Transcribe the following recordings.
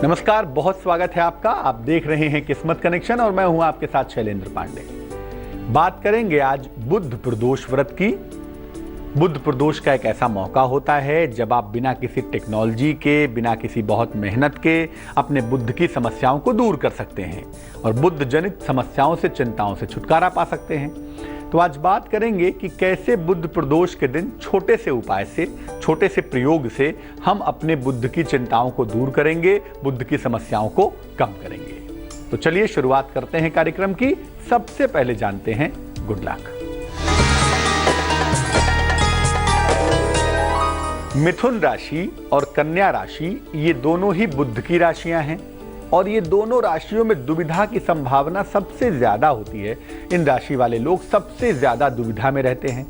नमस्कार, बहुत स्वागत है आपका। आप देख रहे हैं किस्मत कनेक्शन और मैं हूं आपके साथ शैलेंद्र पांडे। बात करेंगे आज बुध प्रदोष व्रत की। बुध प्रदोष का एक ऐसा मौका होता है जब आप बिना किसी टेक्नोलॉजी के, बिना किसी बहुत मेहनत के अपने बुध की समस्याओं को दूर कर सकते हैं और बुध जनित समस्याओं से, चिंताओं से छुटकारा पा सकते हैं। तो आज बात करेंगे कि कैसे बुध प्रदोष के दिन छोटे से उपाय से, छोटे से प्रयोग से हम अपने बुध की चिंताओं को दूर करेंगे, बुध की समस्याओं को कम करेंगे। तो चलिए शुरुआत करते हैं कार्यक्रम की। सबसे पहले जानते हैं गुड लक। मिथुन राशि और कन्या राशि ये दोनों ही बुध की राशियां हैं और ये दोनों राशियों में दुविधा की संभावना सबसे ज्यादा होती है। इन राशि वाले लोग सबसे ज्यादा दुविधा में रहते हैं।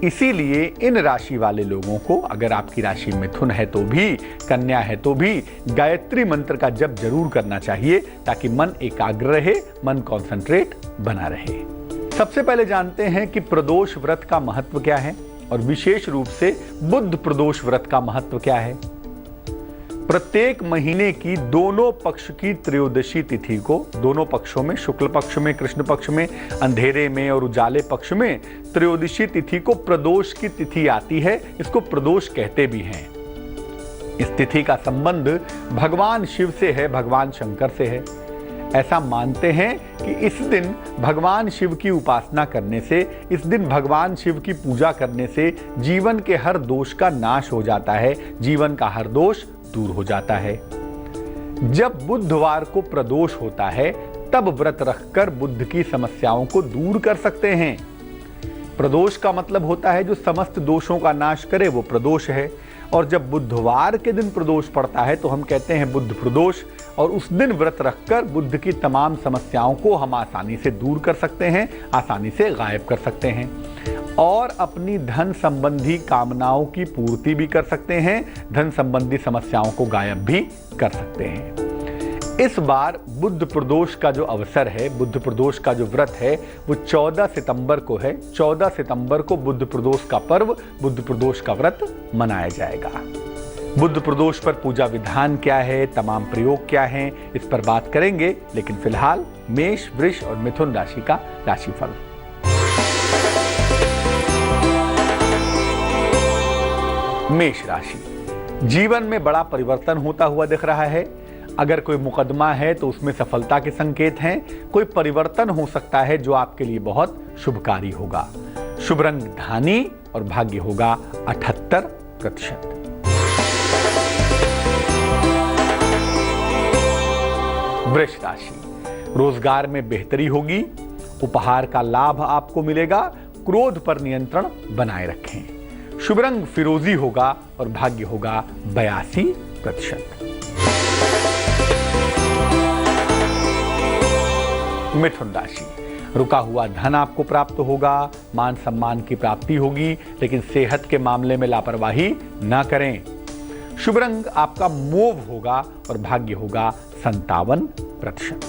इसीलिए इन राशि वाले लोगों को, अगर आपकी राशि मिथुन है तो भी, कन्या है तो भी, गायत्री मंत्र का जप जरूर करना चाहिए ताकि मन एकाग्र रहे, मन कॉन्सेंट्रेट बना रहे। सबसे पहले जानते हैं कि प्रदोष व्रत का महत्व क्या है और विशेष रूप से बुध प्रदोष व्रत का महत्व क्या है। प्रत्येक महीने की दोनों पक्ष की त्रयोदशी तिथि को, दोनों पक्षों में, शुक्ल पक्ष में, कृष्ण पक्ष में, अंधेरे में और उजाले पक्ष में त्रयोदशी तिथि को प्रदोष की तिथि आती है। इसको प्रदोष कहते भी हैं। इस तिथि का संबंध भगवान शिव से है, भगवान शंकर से है। ऐसा मानते हैं कि इस दिन भगवान शिव की उपासना करने से, इस दिन भगवान शिव की पूजा करने से जीवन के हर दोष का नाश हो जाता है, जीवन का हर दोष दूर हो जाता है। जब बुधवार को प्रदोष होता है तब व्रत रखकर बुध की समस्याओं को दूर कर सकते हैं। प्रदोष का मतलब होता है जो समस्त दोषों का नाश करे, वो प्रदोष है। और जब बुधवार के दिन प्रदोष पड़ता है तो हम कहते हैं बुध प्रदोष, और उस दिन व्रत रखकर बुध की तमाम समस्याओं को हम आसानी से दूर कर सकते हैं, आसानी से गायब कर सकते हैं और अपनी धन संबंधी कामनाओं की पूर्ति भी कर सकते हैं, धन संबंधी समस्याओं को गायब भी कर सकते हैं। इस बार बुध प्रदोष का जो अवसर है, बुध प्रदोष का जो व्रत है, वो 14 सितंबर को है। 14 सितंबर को बुध प्रदोष का पर्व, बुध प्रदोष का व्रत मनाया जाएगा। बुध प्रदोष पर पूजा विधान क्या है, तमाम प्रयोग क्या हैं, इस पर बात करेंगे। लेकिन फिलहाल मेष, वृष और मिथुन राशि का राशिफल। मेष राशि, जीवन में बड़ा परिवर्तन होता हुआ दिख रहा है। अगर कोई मुकदमा है तो उसमें सफलता के संकेत हैं। कोई परिवर्तन हो सकता है जो आपके लिए बहुत शुभकारी होगा। शुभ रंग धानी और भाग्य होगा 78%। वृष राशि, रोजगार में बेहतरी होगी, उपहार का लाभ आपको मिलेगा। क्रोध पर नियंत्रण बनाए रखें। शुभ रंग फिरोजी होगा और भाग्य होगा 82%। मिथुन राशि, रुका हुआ धन आपको प्राप्त होगा, मान सम्मान की प्राप्ति होगी, लेकिन सेहत के मामले में लापरवाही ना करें। शुभ रंग आपका मोव होगा और भाग्य होगा 57%।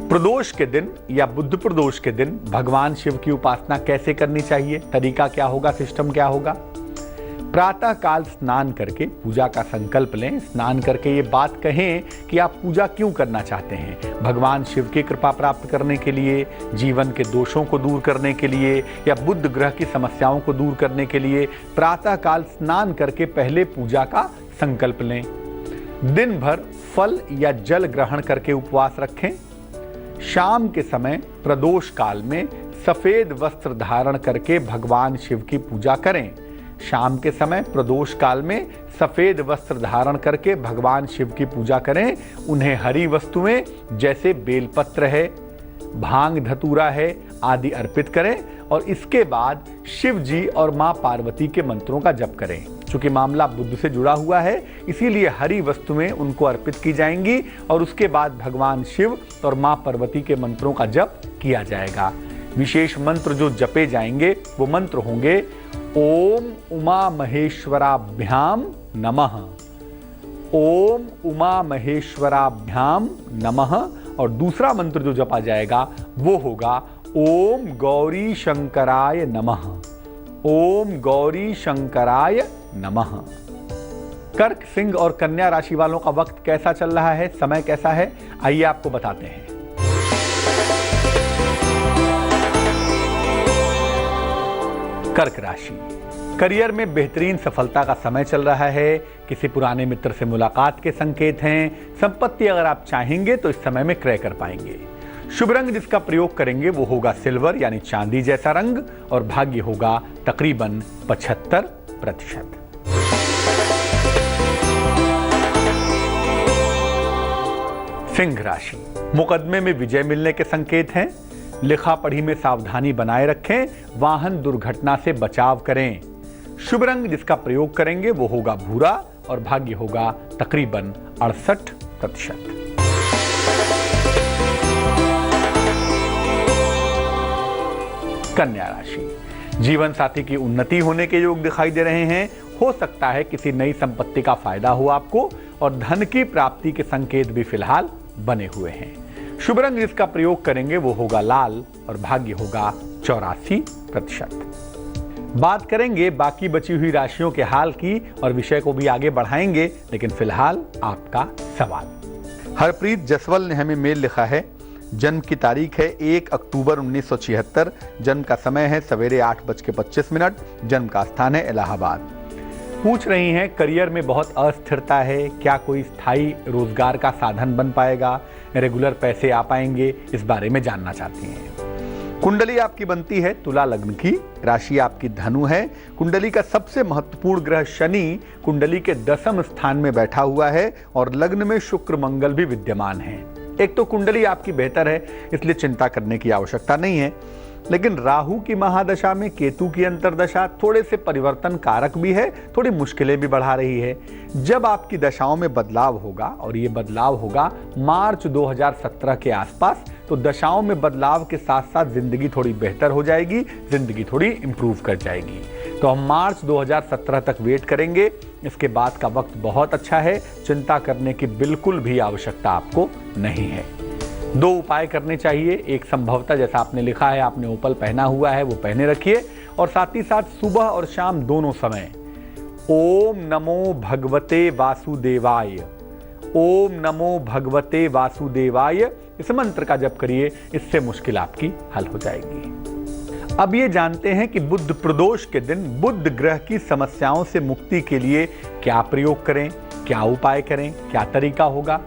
प्रदोष के दिन या बुध प्रदोष के दिन भगवान शिव की उपासना कैसे करनी चाहिए, तरीका क्या होगा, सिस्टम क्या होगा। प्रातः काल स्नान करके पूजा का संकल्प लें। स्नान करके ये बात कहें कि आप पूजा क्यों करना चाहते हैं। भगवान शिव की कृपा प्राप्त करने के लिए, जीवन के दोषों को दूर करने के लिए या बुध ग्रह की समस्याओं को दूर करने के लिए प्रातः काल स्नान करके पहले पूजा का संकल्प लें। दिन भर फल या जल ग्रहण करके उपवास रखें। शाम के समय प्रदोष काल में सफेद वस्त्र धारण करके भगवान शिव की पूजा करें। शाम के समय प्रदोष काल में सफेद वस्त्र धारण करके भगवान शिव की पूजा करें। उन्हें हरी वस्तुएं जैसे बेलपत्र है, भांग धतूरा है आदि अर्पित करें और इसके बाद शिव जी और मां पार्वती के मंत्रों का जप करें। चूंकि मामला बुध से जुड़ा हुआ है, इसीलिए हरी वस्तुएं उनको अर्पित की जाएंगी और उसके बाद भगवान शिव और मां पार्वती के मंत्रों का जप किया जाएगा। विशेष मंत्र जो जपे जाएंगे वो मंत्र होंगे ओम उमा महेश्वराभ्याम नमः, ओम उमा महेश्वराभ्याम नमः। और दूसरा मंत्र जो जपा जाएगा वो होगा ओम गौरी शंकराय नमः, ओम गौरी शंकराय नमः। कर्क, सिंह और कन्या राशि वालों का वक्त कैसा चल रहा है, समय कैसा है, आइए आपको बताते हैं। कर्क राशि, करियर में बेहतरीन सफलता का समय चल रहा है। किसी पुराने मित्र से मुलाकात के संकेत हैं। संपत्ति अगर आप चाहेंगे तो इस समय में क्रय कर पाएंगे। शुभ रंग जिसका प्रयोग करेंगे वो होगा सिल्वर यानी चांदी जैसा रंग, और भाग्य होगा तकरीबन 75%। सिंह राशि, मुकदमे में विजय मिलने के संकेत हैं। लिखा पढ़ी में सावधानी बनाए रखें। वाहन दुर्घटना से बचाव करें। शुभ रंग जिसका प्रयोग करेंगे वो होगा भूरा, और भाग्य होगा तकरीबन 68%। कन्या राशि, जीवन साथी की उन्नति होने के योग दिखाई दे रहे हैं। हो सकता है किसी नई संपत्ति का फायदा हो आपको, और धन की प्राप्ति के संकेत भी फिलहाल बने हुए हैं। शुभ रंग जिसका प्रयोग करेंगे वो होगा लाल, और भाग्य होगा 84%। बात करेंगे बाकी बची हुई राशियों के हाल की, और विषय को भी आगे बढ़ाएंगे, लेकिन फिलहाल आपका सवाल। हरप्रीत जसवल ने हमें मेल लिखा है। जन्म की तारीख है 1 अक्टूबर 1976। जन्म का समय है सवेरे 8:25। जन्म का स्थान है इलाहाबाद। पूछ रही हैं करियर में बहुत अस्थिरता है, क्या कोई स्थायी रोजगार का साधन बन पाएगा, रेगुलर पैसे आ पाएंगे, इस बारे में जानना चाहती हैं। कुंडली आपकी बनती है तुला लग्न की, राशि आपकी धनु है। कुंडली का सबसे महत्वपूर्ण ग्रह शनि कुंडली के 10वें स्थान में बैठा हुआ है, और लग्न में शुक्र मंगल भी विद्यमान है। एक तो कुंडली आपकी बेहतर है, इसलिए चिंता करने की आवश्यकता नहीं है, लेकिन राहु की महादशा में केतु की अंतर्दशा थोड़े से परिवर्तन कारक भी है, थोड़ी मुश्किलें भी बढ़ा रही है। जब आपकी दशाओं में बदलाव होगा, और ये बदलाव होगा मार्च 2017 के आसपास, तो दशाओं में बदलाव के साथ साथ जिंदगी थोड़ी बेहतर हो जाएगी, जिंदगी थोड़ी इंप्रूव कर जाएगी। तो हम मार्च 2017 तक वेट करेंगे। इसके बाद का वक्त बहुत अच्छा है, चिंता करने की बिल्कुल भी आवश्यकता आपको नहीं है। 2 उपाय करने चाहिए। एक संभवतः जैसा आपने लिखा है, आपने ओपल पहना हुआ है वो पहने रखिए, और साथ ही साथ सुबह और शाम दोनों समय ओम नमो भगवते वासुदेवाय, ओम नमो भगवते वासुदेवाय इस मंत्र का जप करिए। इससे मुश्किल आपकी हल हो जाएगी। अब ये जानते हैं कि बुध प्रदोष के दिन बुध ग्रह की समस्याओं से मुक्ति के लिए क्या प्रयोग करें, क्या उपाय करें, क्या तरीका होगा।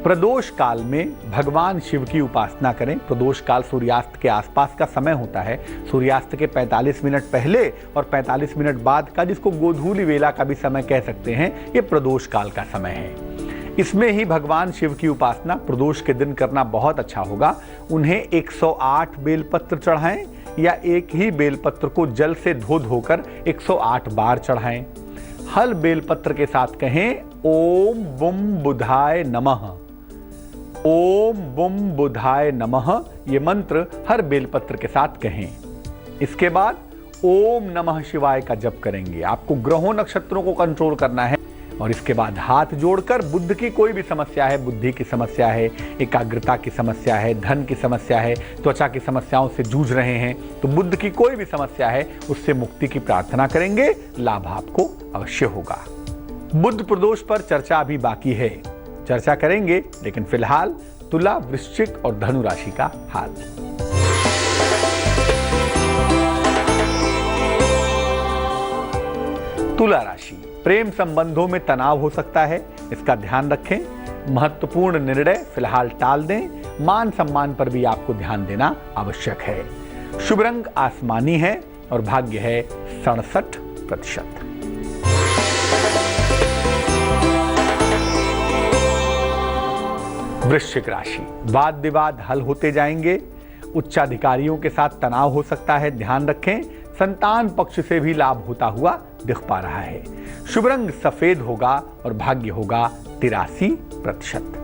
प्रदोष काल में भगवान शिव की उपासना करें। प्रदोष काल सूर्यास्त के आसपास का समय होता है। सूर्यास्त के 45 मिनट पहले और 45 मिनट बाद का, जिसको गोधूली वेला का भी समय कह सकते हैं, ये प्रदोष काल का समय है। इसमें ही भगवान शिव की उपासना प्रदोष के दिन करना बहुत अच्छा होगा। उन्हें 108 बेलपत्र चढ़ाएं, या एक ही बेलपत्र को जल से धो धोकर 108 बार चढ़ाएं। हर बेलपत्र के साथ कहें ओम बुम बुधाय नमः, ओम बुम बुधाय नमः, ये मंत्र हर बेलपत्र के साथ कहें। इसके बाद ओम नमः शिवाय का जप करेंगे। आपको ग्रहों नक्षत्रों को कंट्रोल करना है, और इसके बाद हाथ जोड़कर बुद्ध की कोई भी समस्या है, बुद्धि की समस्या है, एकाग्रता की समस्या है, धन की समस्या है, त्वचा की समस्याओं से जूझ रहे हैं, तो बुद्ध की कोई भी समस्या है उससे मुक्ति की प्रार्थना करेंगे, लाभ आपको अवश्य होगा। बुध प्रदोष पर चर्चा अभी बाकी है, चर्चा करेंगे, लेकिन फिलहाल तुला, वृश्चिक और धनु राशि का हाल। तुला राशि, प्रेम संबंधों में तनाव हो सकता है, इसका ध्यान रखें। महत्वपूर्ण निर्णय फिलहाल टाल दें। मान सम्मान पर भी आपको ध्यान देना आवश्यक है। शुभ रंग आसमानी है, और भाग्य है 67%। वृश्चिक राशि, वाद विवाद हल होते जाएंगे। उच्चाधिकारियों के साथ तनाव हो सकता है, ध्यान रखें। संतान पक्ष से भी लाभ होता हुआ दिख पा रहा है। शुभ रंग सफेद होगा, और भाग्य होगा 83%।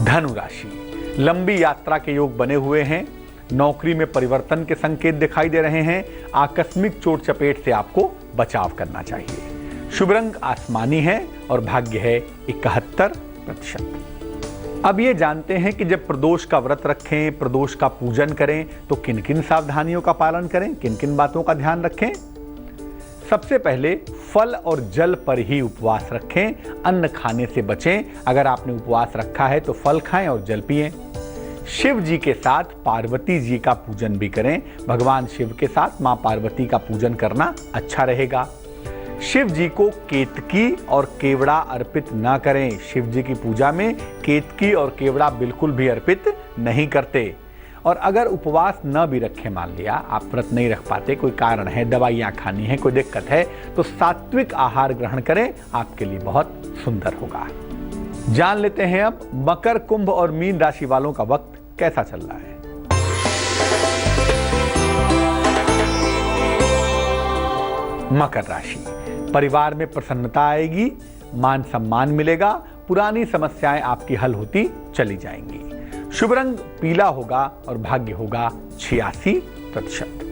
धनु राशि, लंबी यात्रा के योग बने हुए हैं। नौकरी में परिवर्तन के संकेत दिखाई दे रहे हैं। आकस्मिक चोट चपेट से आपको बचाव करना चाहिए। शुभ रंग आसमानी है, और भाग्य है 71%। अब ये जानते हैं कि जब प्रदोष का व्रत रखें, प्रदोष का पूजन करें तो किन किन सावधानियों का पालन करें, किन किन बातों का ध्यान रखें। सबसे पहले फल और जल पर ही उपवास रखें, अन्न खाने से बचें। अगर आपने उपवास रखा है तो फल खाएं और जल पिएं। शिव जी के साथ पार्वती जी का पूजन भी करें। भगवान शिव के साथ मां पार्वती का पूजन करना अच्छा रहेगा। शिव जी को केतकी और केवड़ा अर्पित ना करें। शिव जी की पूजा में केतकी और केवड़ा बिल्कुल भी अर्पित नहीं करते। और अगर उपवास न भी रखें, मान लिया आप व्रत नहीं रख पाते, कोई कारण है, दवाइयाँ खानी है, कोई दिक्कत है, तो सात्विक आहार ग्रहण करें, आपके लिए बहुत सुंदर होगा। जान लेते हैं अब मकर, कुंभ और मीन राशि वालों का वक्त कैसा चल रहा है। मकर राशि, परिवार में प्रसन्नता आएगी, मान सम्मान मिलेगा, पुरानी समस्याएं आपकी हल होती चली जाएंगी। शुभ रंग पीला होगा और भाग्य होगा 86%।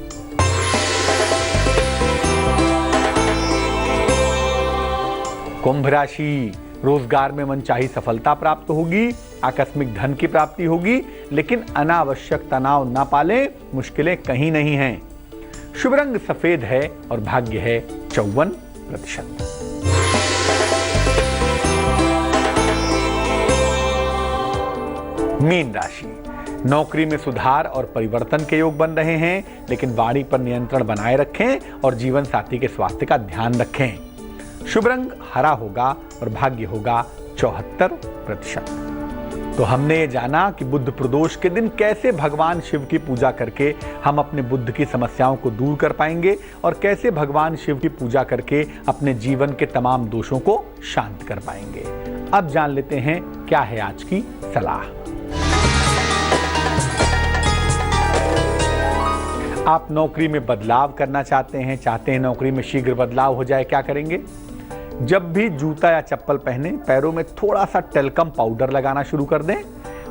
कुंभ राशि, रोजगार में मनचाही सफलता प्राप्त होगी, आकस्मिक धन की प्राप्ति होगी, लेकिन अनावश्यक तनाव न पालें, मुश्किलें कहीं नहीं हैं। शुभ रंग सफेद है और भाग्य है 54%। मीन राशि, नौकरी में सुधार और परिवर्तन के योग बन रहे हैं, लेकिन वाणी पर नियंत्रण बनाए रखें और जीवन साथी के स्वास्थ्य का ध्यान रखें। शुभ रंग हरा होगा और भाग्य होगा 74%। तो हमने ये जाना कि बुद्ध प्रदोष के दिन कैसे भगवान शिव की पूजा करके हम अपने बुद्ध की समस्याओं को दूर कर पाएंगे और कैसे भगवान शिव की पूजा करके अपने जीवन के तमाम दोषों को शांत कर पाएंगे। अब जान लेते हैं क्या है आज की सलाह। आप नौकरी में बदलाव करना चाहते हैं नौकरी में शीघ्र बदलाव हो जाए, क्या करेंगे? जब भी जूता या चप्पल पहने, पैरों में थोड़ा सा टेल्कम पाउडर लगाना शुरू कर दें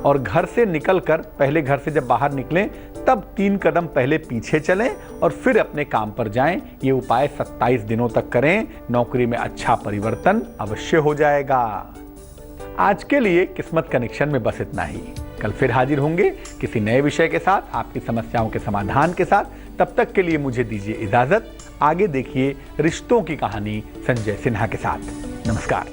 और घर से निकलकर पहले घर से जब बाहर निकलें तब 3 कदम पहले पीछे चलें और फिर अपने काम पर जाएं। ये उपाय 27 दिनों तक करें, नौकरी में अच्छा परिवर्तन अवश्य हो जाएगा। आज के लिए किस्मत कनेक्शन में बस इतना ही। कल फिर हाजिर होंगे किसी नए विषय के साथ, आपकी समस्याओं के समाधान के साथ। तब तक के लिए मुझे दीजिए इजाजत। आगे देखिए रिश्तों की कहानी संजय सिन्हा के साथ। नमस्कार।